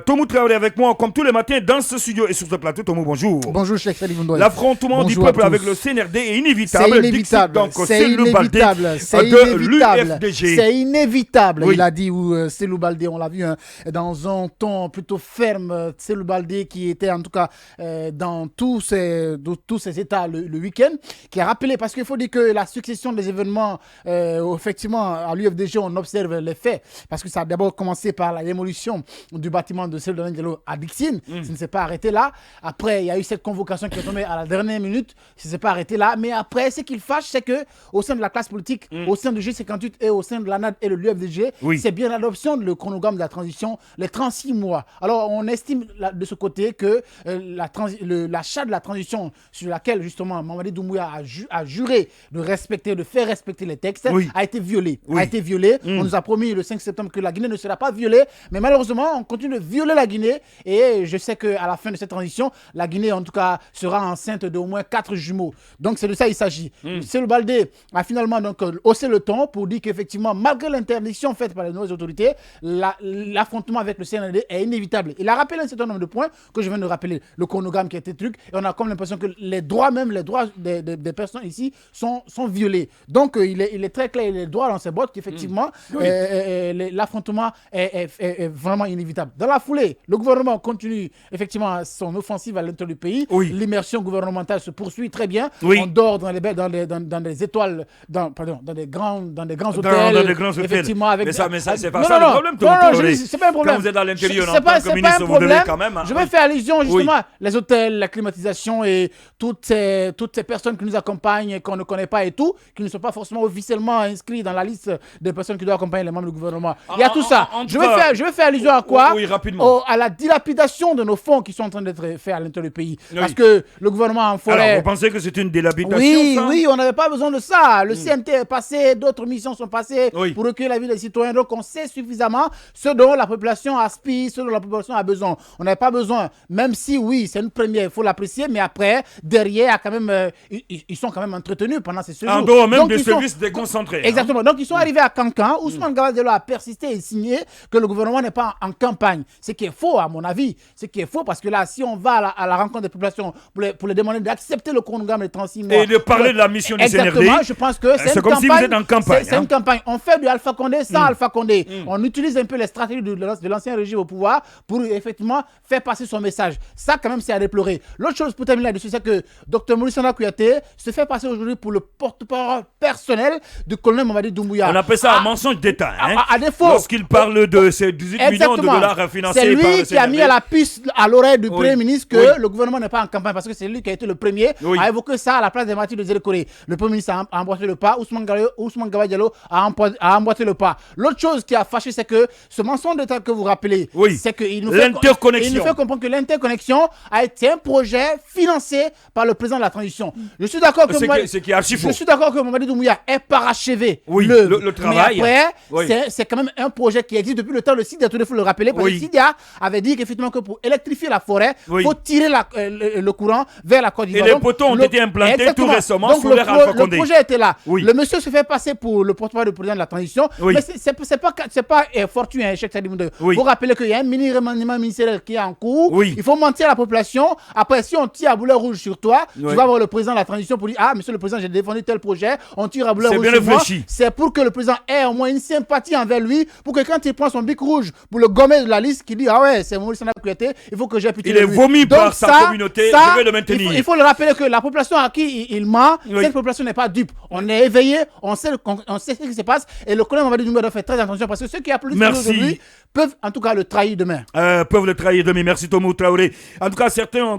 Tomou Traoré avec moi, comme tous les matins, dans ce studio et sur ce plateau. Tomou, bonjour. Bonjour, Cheikh Salif Ndoye. L'affrontement du peuple avec le CNRD est inévitable. C'est inévitable. Donc, c'est inévitable. C'est inévitable. Oui. Il a dit, Cellou Baldé, on l'a vu, dans un ton plutôt ferme. Cellou Baldé qui était en tout cas dans tous ces états le week-end, qui a rappelé, parce qu'il faut dire que la succession des événements, effectivement, à l'UFDG, on observe les faits, parce que ça a d'abord commencé par la démolition du bâtiment de Cellou Dalein à Dixine. Ça ne s'est pas arrêté là. Après, il y a eu cette convocation qui est tombée à la dernière minute. Ça ne s'est pas arrêté là. Mais après, ce qu'il fâche, c'est qu'au sein de la classe politique, au sein du G58 et au sein de l'ANAD et de l'UFDG, c'est bien l'adoption de le chronogramme de la transition, les 36 mois. Alors, on estime de ce côté que l'achat de la transition sur laquelle, justement, Mamadi Doumbouya a juré de respecter, de faire respecter les textes, a été violé. On nous a promis le 5 septembre que la Guinée ne sera pas violée, mais malheureusement, on continue de violer la Guinée. Et je sais qu'à la fin de cette transition, la Guinée, en tout cas, sera enceinte d'au moins 4 jumeaux. Donc, c'est de ça qu'il s'agit. Cellou Baldé a finalement donc haussé le ton pour dire qu'effectivement, malgré l'interdiction faite par les nouvelles autorités, l'affrontement avec le CNRD est inévitable. Il a rappelé un certain nombre de points que je viens de rappeler. Le chronogramme qui a été truc. Et on a comme l'impression que les droits des personnes ici sont violés. Donc, il est très clair, il est droit dans ses bottes qu'effectivement, l'affrontement est vraiment inévitable. Dans la foulée, le gouvernement continue effectivement son offensive à l'intérieur du pays. L'immersion gouvernementale se poursuit très bien. On dort dans des étoiles, dans des grands hôtels. Effectivement, avec mais ça, c'est pas ça le problème. Non, c'est pas un problème. Quand vous êtes à l'intérieur, c'est pas un problème. Quand même. Je vais faire allusion justement les hôtels, la climatisation et toutes ces personnes qui nous accompagnent et qu'on ne connaît pas et tout, qui ne sont pas forcément officiellement inscrits dans la liste des personnes qui doivent accompagner les membres du gouvernement. Il y a tout ça. Je vais faire allusion à quoi? Rapidement. À la dilapidation de nos fonds qui sont en train d'être faits à l'intérieur du pays. Parce que le gouvernement en forêt... Alors, vous pensez que c'est une dilapidation? Oui, on n'avait pas besoin de ça. Le CNT est passé, d'autres missions sont passées pour recueillir la vie des citoyens. Donc, on sait suffisamment ce dont la population aspire, ce dont la population a besoin. On n'avait pas besoin, même si, oui, c'est une première, il faut l'apprécier, mais après, derrière, quand même, ils sont quand même entretenus pendant ces séjours. En dehors même des services déconcentrés. Exactement. Donc, ils sont arrivés à Cancan. Ousmane Gabadelo a persisté et signé que le gouvernement n'est pas en campagne. Ce qui est faux, à mon avis. Ce qui est faux, parce que là, si on va à la rencontre des populations pour les demander d'accepter le chronogramme de 36 mois... Et de parler de la mission du CNRD... Exactement, je pense que c'est une comme campagne. Si vous êtes en campagne. C'est une campagne. On fait du Alpha Condé sans Alpha Condé. On utilise un peu les stratégies de l'ancien régime au pouvoir pour effectivement faire passer son message. Ça, quand même, c'est à déplorer. L'autre chose pour terminer là-dessus, c'est que Dr Maurice Kouyaté se fait passer aujourd'hui pour le porte-parole personnel du colonel Mamadi Doumbouya. On appelle ça un mensonge d'État. À défaut. Lorsqu'il parle de ces 18 millions de dollars financés par le CNRD. C'est lui qui a mis à la puce à l'oreille du Premier ministre que le gouvernement n'est pas en campagne, parce que c'est lui qui a été le premier à évoquer ça à la place de Mathieu de Zélekoré. Le Premier ministre a emboîté le pas, Ousmane Gabadelo a emboîté le pas. L'autre chose qui a fâché, c'est que ce mensonge d'État que vous rappelez, c'est qu'il nous fait comprendre que l'interconnexion a été un projet financé par le président de la transition. Je suis d'accord que Mamadi Doumbouya est parachevé le travail. Mais après, c'est quand même un projet qui existe depuis le temps de Sidia, il faut le rappeler, parce que Sidia avait dit qu'effectivement que pour électrifier la forêt, il faut tirer le courant vers la Côte d'Ivoire. Et les poteaux ont été implantés tout récemment sous l'ère Alpha Condé. Le projet était là. Le monsieur se fait passer pour le porte-parole du président de la transition, mais c'est pas fortuit, Cheikh Salif Ndoye. Il faut rappeler qu'il y a un mini-remaniement ministériel qui est en cours. Il faut mentir à la population. Après, si on tire à boulet rouge sur toi, tu vas voir le président de la transition pour dire: ah, monsieur le président, j'ai défendu tel projet, on tire à boulet rouge sur moi. C'est pour que le président ait au moins une sympathie envers lui, pour que quand il prend son bic rouge pour le gommer de la liste, qu'il dit: ah ouais, c'est Maurice Kouyaté, il faut que j'ai pitié de lui. Il est vomi par sa communauté, je vais le maintenir. Il faut le rappeler que la population à qui il ment, cette population n'est pas dupe. On est éveillé, on sait ce qui se passe, et le colonel Mamadi Doumbouya doit faire très attention, parce que ceux qui applaudissent aujourd'hui peuvent en tout cas le trahir demain. Peuvent le trahir demain. Merci Tomou Traoré. En tout cas, certains ont...